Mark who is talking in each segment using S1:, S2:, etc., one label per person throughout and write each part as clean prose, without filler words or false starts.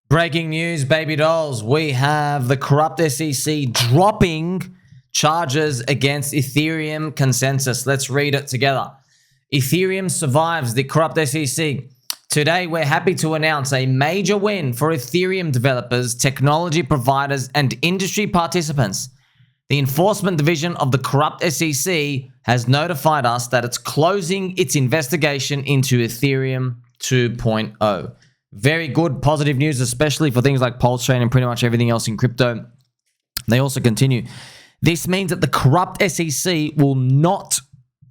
S1: Breaking news, baby dolls. We have the corrupt SEC dropping charges against Ethereum consensus. Let's read it together. Ethereum survives the corrupt SEC. Today, we're happy to announce a major win for Ethereum developers, technology providers, and industry participants. The enforcement division of the corrupt SEC has notified us that it's closing its investigation into Ethereum 2.0. Very good, positive news, especially for things like PulseChain and pretty much everything else in crypto. They also continue. This means that the corrupt SEC will not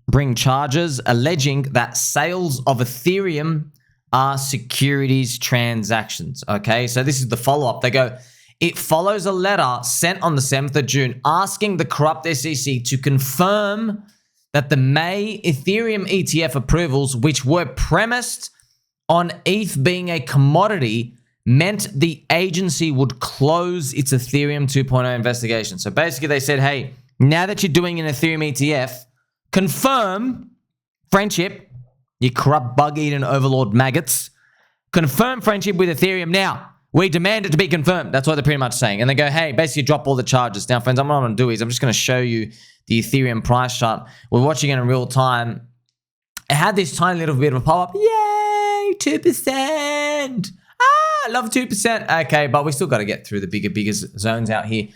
S1: bring charges alleging that sales of Ethereum are securities transactions. Okay, so this is the follow-up. They go, it follows a letter sent on the 7th of June asking the corrupt SEC to confirm that the May Ethereum ETF approvals, which were premised on ETH being a commodity, meant the agency would close its Ethereum 2.0 investigation. So basically they said, hey, now that you're doing an Ethereum ETF, confirm friendship, you corrupt bug-eating overlord maggots, confirm friendship with Ethereum now. We demand it to be confirmed. That's what they're pretty much saying. And they go, hey, basically drop all the charges. Now, friends, what I'm going to do is I'm just going to show you the Ethereum price chart. We're watching it in real time. It had this tiny little bit of a pop-up. Yay, 2%. I love 2%. Okay, but we still got to get through the bigger zones out here.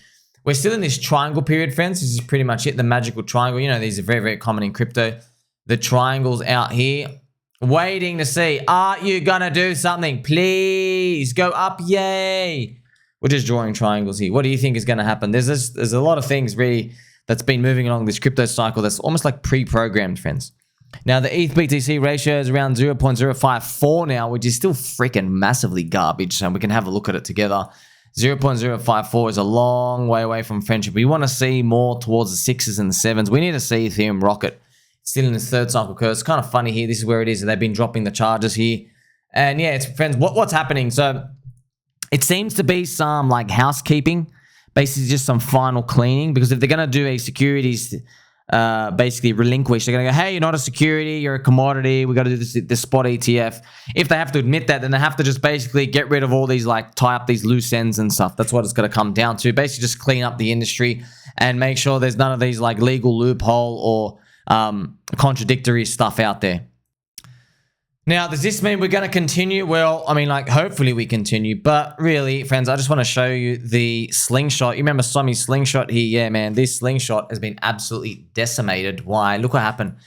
S1: We're still in this triangle period, friends. This is pretty much it, the magical triangle. You know, these are very, very common in crypto. The triangles out here. Waiting to see, are you going to do something? Please go up. Yay. We're just drawing triangles here. What do you think is going to happen? There's a lot of things really that's been moving along this crypto cycle that's almost like pre-programmed, friends. Now, the ETH BTC ratio is around 0.054 now, which is still freaking massively garbage. So we can have a look at it together. 0.054 is a long way away from friendship. We want to see more towards the 6s and the 7s. We need to see Ethereum rocket. Still in this third cycle curve. It's kind of funny here. This is where it is. They've been dropping the charges here. And yeah, it's friends, what's happening? So it seems to be some like housekeeping, basically just some final cleaning, because if they're going to do a securities basically relinquish, they're going to go, hey, you're not a security, you're a commodity, we got to do this spot ETF. If they have to admit that, then they have to just basically get rid of all these, like tie up these loose ends and stuff. That's what it's going to come down to. Basically just clean up the industry and make sure there's none of these like legal loophole or contradictory stuff out there. Now, does this mean we're going to continue? Well, I mean, like, hopefully we continue. But really, friends, I just want to show you the slingshot. You remember Somi's slingshot here? Yeah, man, this slingshot has been absolutely decimated. Why? Look what happened.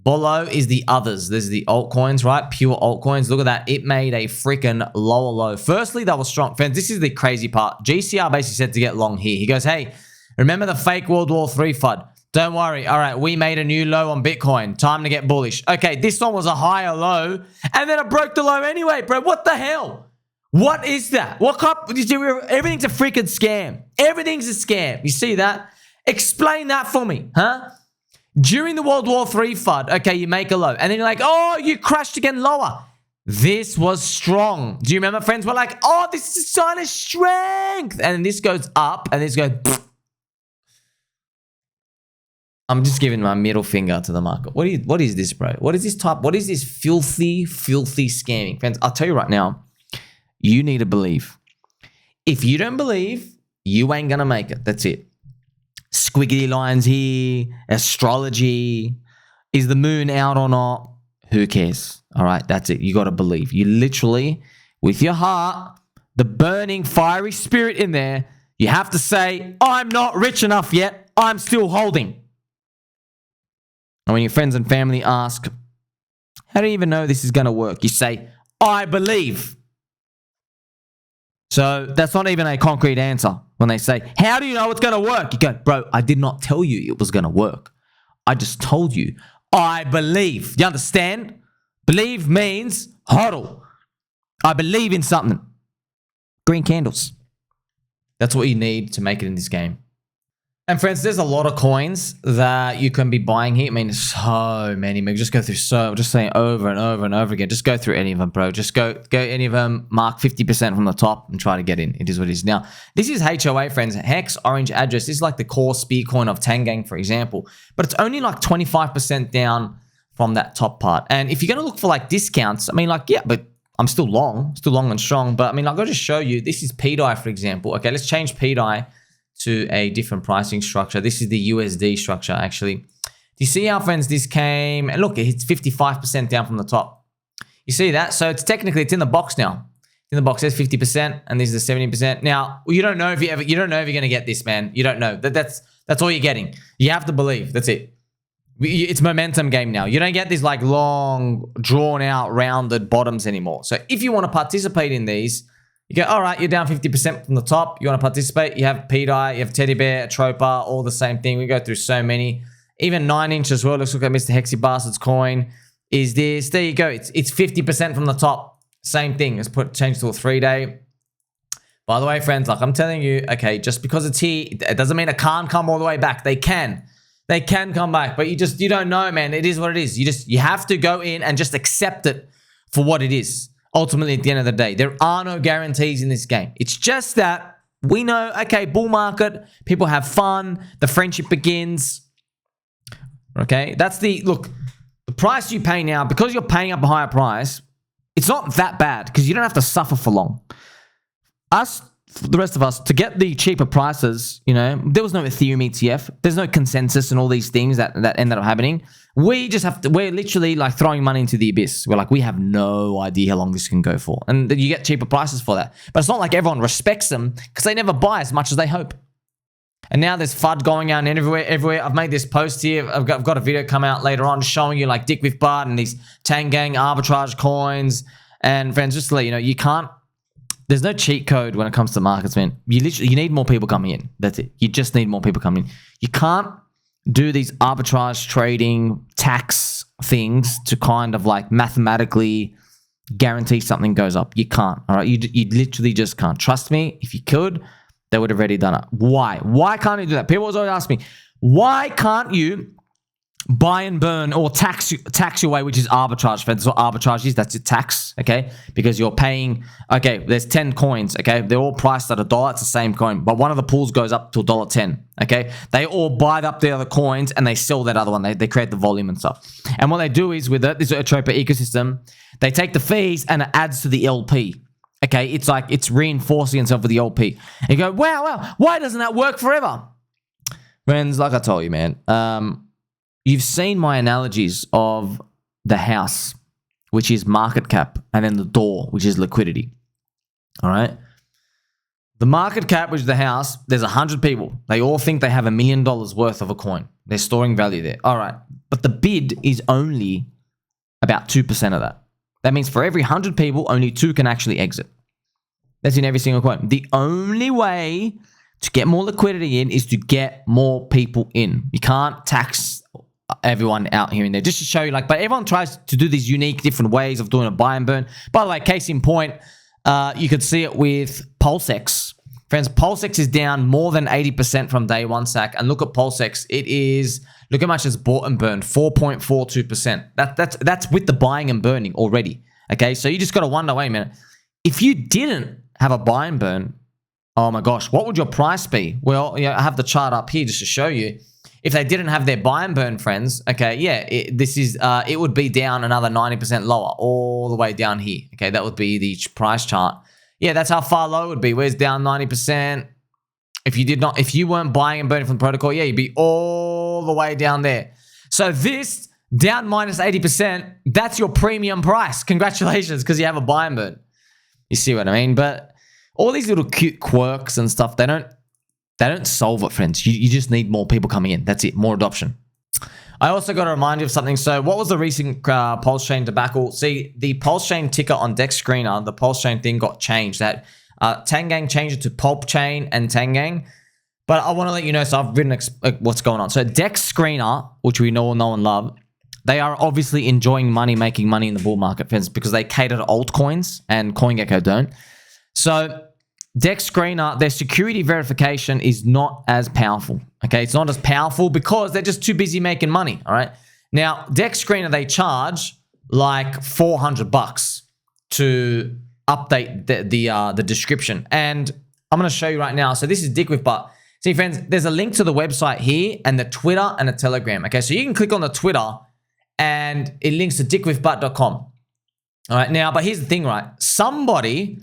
S1: Below is the others. There's the altcoins, right? Pure altcoins. Look at that. It made a freaking lower low. Firstly, that was strong. Friends, this is the crazy part. GCR basically said to get long here. He goes, hey, remember the fake World War III FUD? Don't worry. All right, we made a new low on Bitcoin. Time to get bullish. Okay, this one was a higher low, and then it broke the low anyway, bro. What the hell? What is that? What everything's a freaking scam. Everything's a scam. You see that? Explain that for me, huh? During the World War III FUD, okay, you make a low, and then you're like, oh, you crashed again lower. This was strong. Do you remember, friends? We're like, oh, this is a sign of strength. And then this goes up, and this goes... I'm just giving my middle finger to the market. What is this, bro? What is this type? What is this filthy scamming? Friends, I'll tell you right now, you need to believe. If you don't believe, you ain't going to make it. That's it. Squiggly lines here, astrology. Is the moon out or not? Who cares? All right, that's it. You got to believe. You literally, with your heart, the burning fiery spirit in there, you have to say, I'm not rich enough yet. I'm still holding. And when your friends and family ask, how do you even know this is going to work? You say, I believe. So that's not even a concrete answer. When they say, how do you know it's going to work? You go, bro, I did not tell you it was going to work. I just told you, I believe. You understand? Believe means hodl. I believe in something. Green candles. That's what you need to make it in this game. And friends, there's a lot of coins that you can be buying here. I mean, so many. Just go through just saying over and over and over again. Just go through any of them, bro. Just go any of them, mark 50% from the top and try to get in. It is what it is. Now, this is HOA, friends. Hex Orange Address. This is like the core spear coin of Tang, for example. But it's only like 25% down from that top part. And if you're going to look for like discounts, I mean, like, yeah, but I'm still long and strong. But I mean, I've got to just show you, this is pDAI, for example. Okay, let's change pDAI to a different pricing structure. This is the USD structure, actually. Do you see how, friends, this came? And look, it's 55% down from the top. You see that? So it's technically, it's in the box now. In the box, there's 50%, and this is the 70%. Now, you don't know if you're going to get this, man. You don't know. That's all you're getting. You have to believe. That's it. It's momentum game now. You don't get these like long, drawn out, rounded bottoms anymore. So if you want to participate in these, you go, all right, you're down 50% from the top. You want to participate? You have pDAI, you have Teddy Bear, Tropa, all the same thing. We go through so many. Even 9-inch as well. Let's look at Mr. Hexy Bastard's coin. Is this? There you go. It's 50% from the top. Same thing. Let's change to a 3-day. By the way, friends, like I'm telling you, okay, just because it's here, it doesn't mean it can't come all the way back. They can come back, but you don't know, man. It is what it is. You have to go in and just accept it for what it is. Ultimately, at the end of the day, there are no guarantees in this game. It's just that we know, okay, bull market, people have fun, the friendship begins. Okay, that's the price you pay now, because you're paying up a higher price. It's not that bad because you don't have to suffer for long. The rest of us, to get the cheaper prices, there was no Ethereum ETF. There's no consensus and all these things that ended up happening. We just have to, we're literally like throwing money into the abyss. We're like, we have no idea how long this can go for. And you get cheaper prices for that. But it's not like everyone respects them because they never buy as much as they hope. And now there's FUD going on everywhere. I've made this post here. I've got a video come out later on showing you like Dick with Bart and these Tang arbitrage coins. And friends, just to let you know, you can't, there's no cheat code when it comes to markets, man. You need more people coming in. That's it. You just need more people coming in. You can't do these arbitrage trading tax things to kind of like mathematically guarantee something goes up. You can't, all right? You literally just can't. Trust me, if you could, they would have already done it. Why? Why can't you do that? People always ask me, why can't you buy and burn or tax your way, which is arbitrage. That's what arbitrage is. That's your tax, okay? Because you're paying, okay, there's 10 coins, okay? They're all priced at $1. It's the same coin, but one of the pools goes up to $1.10, okay? They all buy up the other coins and they sell that other one. They create the volume and stuff. And what they do is with this Tropa ecosystem, they take the fees and it adds to the LP. Okay, it's like it's reinforcing itself with the LP. And you go, wow, why doesn't that work forever? Friends, like I told you, man, you've seen my analogies of the house, which is market cap, and then the door, which is liquidity. All right? The market cap, which is the house, there's 100 people. They all think they have $1 million worth of a coin. They're storing value there. All right. But the bid is only about 2% of that. That means for every 100 people, only 2 can actually exit. That's in every single coin. The only way to get more liquidity in is to get more people in. You can't tax everyone out here and there. Just to show you, like, but everyone tries to do these unique different ways of doing a buy and burn. By the way, case in point, you could see it with PulseX. Friends, PulseX is down more than 80% from day one, Sack. And look at PulseX. It is, look how much it's bought and burned, 4.42%. That's with the buying and burning already. Okay, so you just got to wonder, wait a minute. If you didn't have a buy and burn, oh my gosh, what would your price be? Well, I have the chart up here just to show you. If they didn't have their buy and burn, friends, okay, yeah, it would be down another 90% lower, all the way down here. Okay, that would be the price chart. Yeah, that's how far low it would be. Where's down 90%? If you weren't buying and burning from the protocol, yeah, you'd be all the way down there. So this down minus 80%, that's your premium price. Congratulations, because you have a buy and burn. You see what I mean? But all these little cute quirks and stuff, they don't solve it, friends. You just need more people coming in. That's it. More adoption. I also got to remind you of something. So what was the recent PulseChain debacle? See, the PulseChain ticker on Dexscreener, the PulseChain thing got changed. That Tang changed it to PulseChain and Tang. But I want to let you know, so I've written what's going on. So Dexscreener, which we all know and love, they are obviously enjoying money, making money in the bull market, friends, because they cater to altcoins and CoinGecko don't. So Dexscreener, their security verification is not as powerful. Okay, it's not as powerful because they're just too busy making money. All right. Now, Dexscreener, they charge like $400 to update the description, and I'm going to show you right now. So this is Dick with Butt. See, friends, there's a link to the website here and the Twitter and the Telegram. Okay, so you can click on the Twitter and it links to dickwithbutt.com. All right, now, but here's the thing, right? Somebody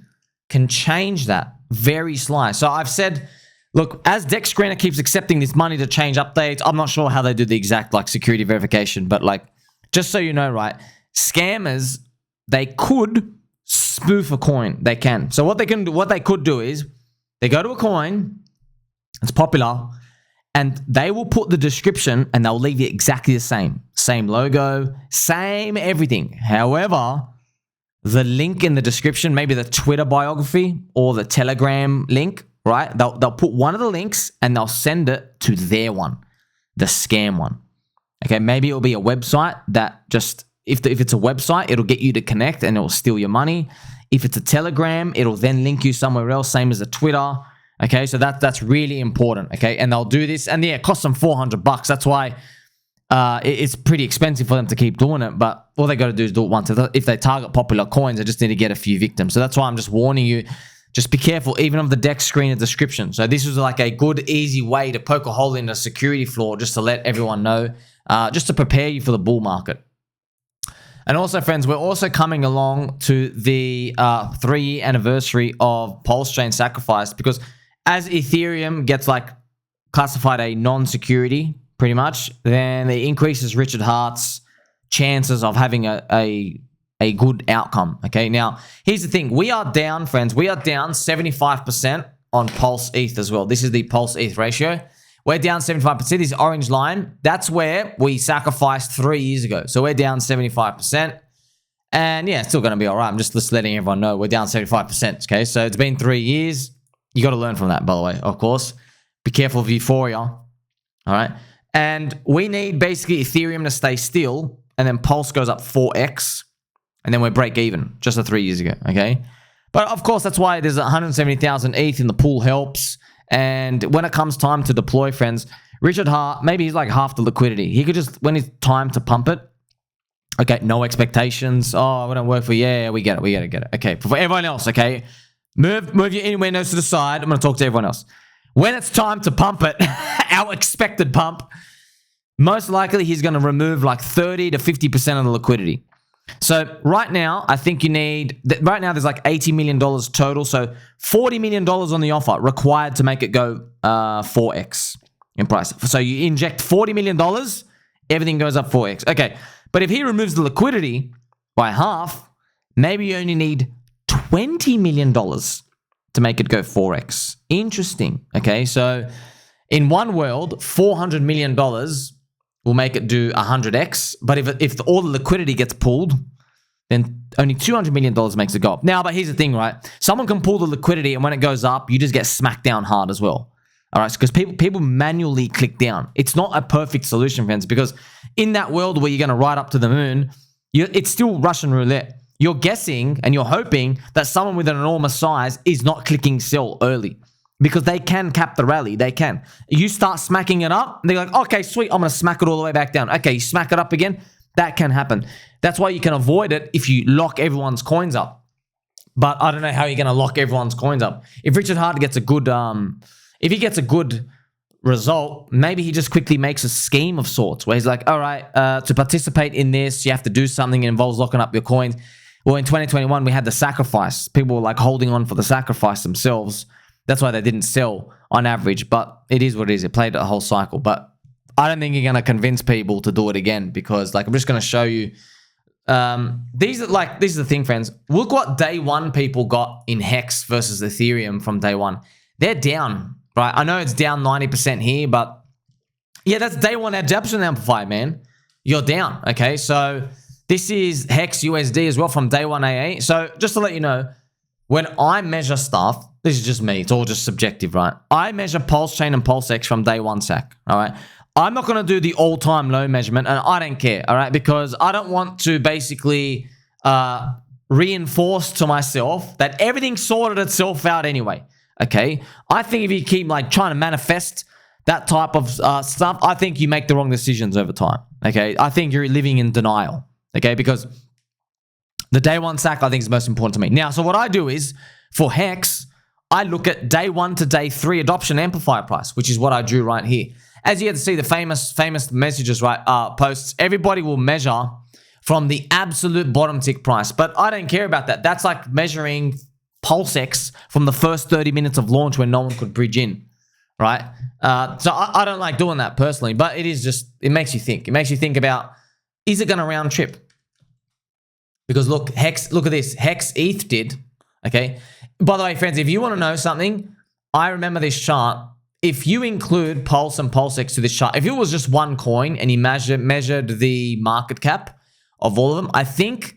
S1: can change that very slightly. So I've said, look, as Dexscreener keeps accepting this money to change updates, I'm not sure how they do the exact like security verification, but like, just so you know, right? Scammers, they could spoof a coin. They can. So what they could do is they go to a coin, it's popular, and they will put the description and they'll leave it exactly the same. Same logo, same everything. However, the link in the description, maybe the Twitter biography or the Telegram link, right? They'll put one of the links and they'll send it to their one, the scam one. Okay, maybe it'll be a website that just, if it's a website, it'll get you to connect and it'll steal your money. If it's a Telegram, it'll then link you somewhere else, same as a Twitter. Okay, so that's really important. Okay, and they'll do this, and yeah, it costs them $400. That's why it's pretty expensive for them to keep doing it. But all they got to do is do it once. If they target popular coins, they just need to get a few victims. So that's why I'm just warning you. Just be careful, even of the Dexscreener description. So this was like a good, easy way to poke a hole in a security flaw, just to let everyone know, just to prepare you for the bull market. And also, friends, we're also coming along to the 3-year anniversary of PulseChain sacrifice, because as Ethereum gets like classified a non-security, pretty much, then it increases Richard Hart's chances of having a good outcome. Okay, now here's the thing: we are down, friends. We are down 75% on Pulse ETH as well. This is the Pulse ETH ratio. We're down 75%. This orange line, that's where we sacrificed 3 years ago. So we're down 75%. And yeah, it's still going to be all right. I'm just letting everyone know we're down 75%. Okay, so it's been 3 years. You got to learn from that, by the way, of course. Be careful of euphoria. All right. And we need basically Ethereum to stay still, and then Pulse goes up 4x, and then we're break even just 3 years ago. Okay. But of course, that's why there's 170,000 ETH in the pool helps. And when it comes time to deploy, friends, Richard Hart, maybe he's like half the liquidity. He could just, when it's time to pump it, okay, no expectations. Oh, we don't work for, yeah, we get it. Okay, for everyone else, okay, move your anywhere nose to the side. I'm going to talk to everyone else. When it's time to pump it, our expected pump, most likely he's going to remove like 30 to 50% of the liquidity. So right now, I think you need, right now there's like $80 million total. So $40 million on the offer required to make it go 4x in price. So you inject $40 million, everything goes up 4x. Okay, but if he removes the liquidity by half, maybe you only need $20 million to make it go 4x. Interesting. Okay, so in one world, $400 million will make it do 100x. But if all the liquidity gets pulled, then only $200 million makes it go up. Now, but here's the thing, right? Someone can pull the liquidity, and when it goes up, you just get smacked down hard as well. All right, because people manually click down. It's not a perfect solution, friends, because in that world where you're going to ride up to the moon, it's still Russian roulette. You're guessing and you're hoping that someone with an enormous size is not clicking sell early, because they can cap the rally. They can. You start smacking it up, they're like, okay, sweet, I'm going to smack it all the way back down. Okay, you smack it up again. That can happen. That's why you can avoid it if you lock everyone's coins up. But I don't know how you're going to lock everyone's coins up. If Richard Hart gets a good, if he gets a good result, maybe he just quickly makes a scheme of sorts where he's like, all right, to participate in this, you have to do something that involves locking up your coins. Well, in 2021, we had the sacrifice. People were like holding on for the sacrifice themselves. That's why they didn't sell on average, but it is what it is. It played a whole cycle, but I don't think you're going to convince people to do it again, because like, I'm just going to show you. This is the thing, friends. Look what day one people got in Hex versus Ethereum from day one. They're down, right? I know it's down 90% here, but yeah, that's day one adoption-amplifier, man. You're down, okay? So this is Hex USD as well from day one AA. So just to let you know, when I measure stuff, this is just me. It's all just subjective, right? I measure PulseChain and PulseX from day one sack, all right? I'm not going to do the all-time low measurement, and I don't care, all right? Because I don't want to basically reinforce to myself that everything sorted itself out anyway, okay? I think if you keep like trying to manifest that type of stuff, I think you make the wrong decisions over time, okay? I think you're living in denial, okay? Because the day one sack, I think, is most important to me. Now, so what I do is, for Hex, I look at day one to day three adoption amplifier price, which is what I drew right here. As you can see, the famous messages, right, posts, everybody will measure from the absolute bottom tick price. But I don't care about that. That's like measuring PulseX from the first 30 minutes of launch when no one could bridge in, right? So I don't like doing that personally, but it is just, it makes you think. It makes you think about, is it going to round trip? Because look, look at this. Hex ETH did, okay? By the way, friends, if you want to know something, I remember this chart. If you include Pulse and PulseX to this chart, if it was just one coin and you measured the market cap of all of them, I think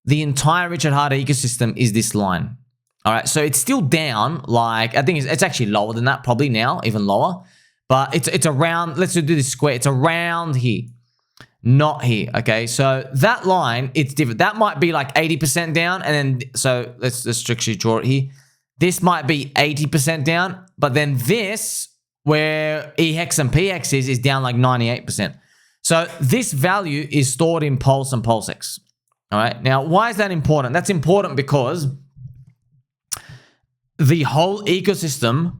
S1: the entire Richard Harder ecosystem is this line. All right, so it's still down. Like, I think it's actually lower than that, probably now, even lower. But it's around, let's do this square. It's around here, not here, okay? So that line, it's different. That might be like 80% down, and then, so let's actually draw it here. This might be 80% down, but then this, where EHEX and PX is down like 98%. So this value is stored in Pulse and PulseX. All right. Now, why is that important? That's important because the whole ecosystem,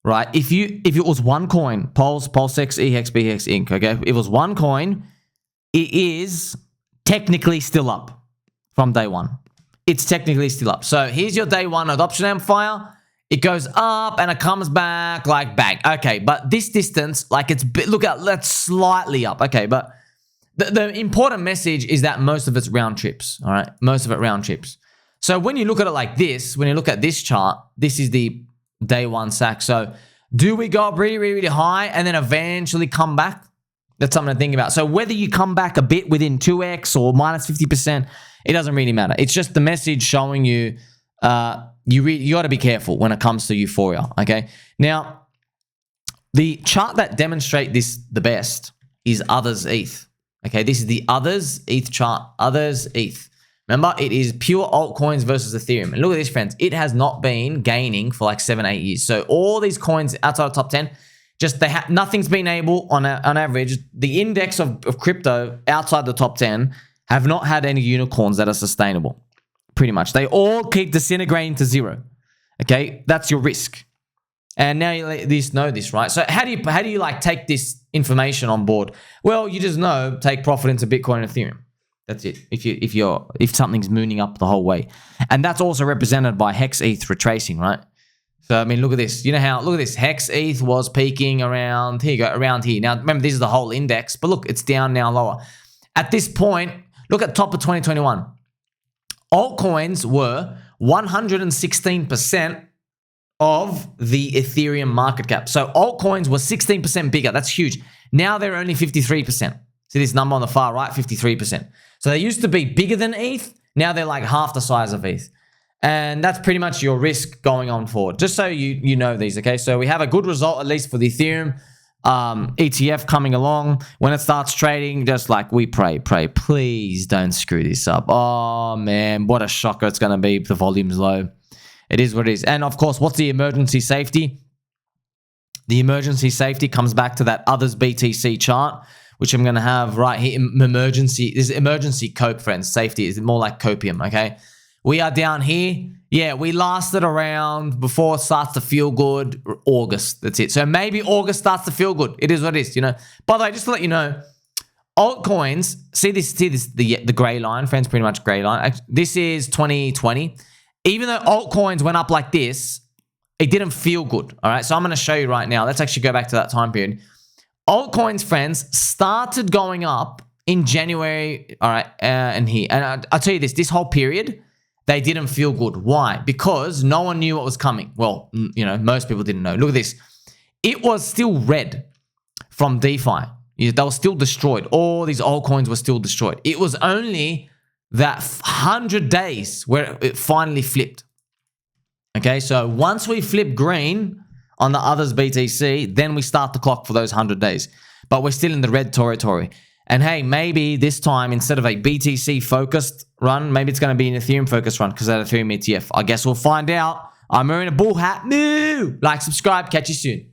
S1: right? If it was one coin, Pulse, PulseX, EHEX, PX, Inc. Okay, if it was one coin, it is technically still up from day one. It's technically still up. So here's your day one adoption amplifier. It goes up and it comes back like bang. Okay, but this distance, like it's, look at, that's slightly up. Okay, but the important message is that most of it's round trips. All right, most of it round trips. So when you look at it like this, when you look at this chart, this is the day one sack. So do we go up really, really, really high and then eventually come back? That's something to think about. So whether you come back a bit within 2x or minus 50%, it doesn't really matter. It's just the message showing you you got to be careful when it comes to euphoria, okay? Now, the chart that demonstrates this the best is Others ETH, okay? This is the Others ETH chart, Others ETH. Remember, it is pure altcoins versus Ethereum. And look at this, friends. It has not been gaining for like 7-8 years. So all these coins outside of top 10, just nothing's been able, on average, the index of crypto outside the top 10 have not had any unicorns that are sustainable. Pretty much. They all keep disintegrating to zero. Okay? That's your risk. And now you at least know this, right? So how do you like take this information on board? Well, you just know, take profit into Bitcoin and Ethereum. That's it. If something's mooning up the whole way. And that's also represented by Hex ETH retracing, right? So I mean, look at this. You know how, look at this. Hex ETH was peaking around, here you go, around here. Now remember, this is the whole index, but look, it's down now lower. At this point, look at top of 2021. Altcoins were 116% of the Ethereum market cap. So altcoins were 16% bigger. That's huge. Now they're only 53%. See this number on the far right, 53%. So they used to be bigger than ETH. Now they're like half the size of ETH. And that's pretty much your risk going on forward. Just so you know these, okay? So we have a good result, at least for the Ethereum ETF coming along. When it starts trading, just like we pray, please don't screw this up. Oh man, what a shocker it's going to be if the volume's low. It is what it is. And of course, what's the emergency safety? The emergency safety comes back to that Others BTC chart, which I'm going to have right here. Emergency, this is emergency cope, friends. Safety is more like copium, okay? We are down here. Yeah, we lasted around, before it starts to feel good, August. That's it. So maybe August starts to feel good. It is what it is, you know. By the way, just to let you know, altcoins, see this, the gray line, friends, pretty much gray line. This is 2020. Even though altcoins went up like this, it didn't feel good, all right? So I'm going to show you right now. Let's actually go back to that time period. Altcoins, friends, started going up in January, all right, and here. And I'll tell you this whole period, they didn't feel good. Why? Because no one knew what was coming. Well, you know, most people didn't know. Look at this. It was still red from DeFi. They were still destroyed. All these altcoins were still destroyed. It was only that 100 days where it finally flipped. Okay, so once we flip green on the Others BTC, then we start the clock for those 100 days. But we're still in the red territory. And hey, maybe this time, instead of a BTC-focused run, maybe it's going to be an Ethereum-focused run because of the Ethereum ETF. I guess we'll find out. I'm wearing a bull hat. Moo! Like, subscribe. Catch you soon.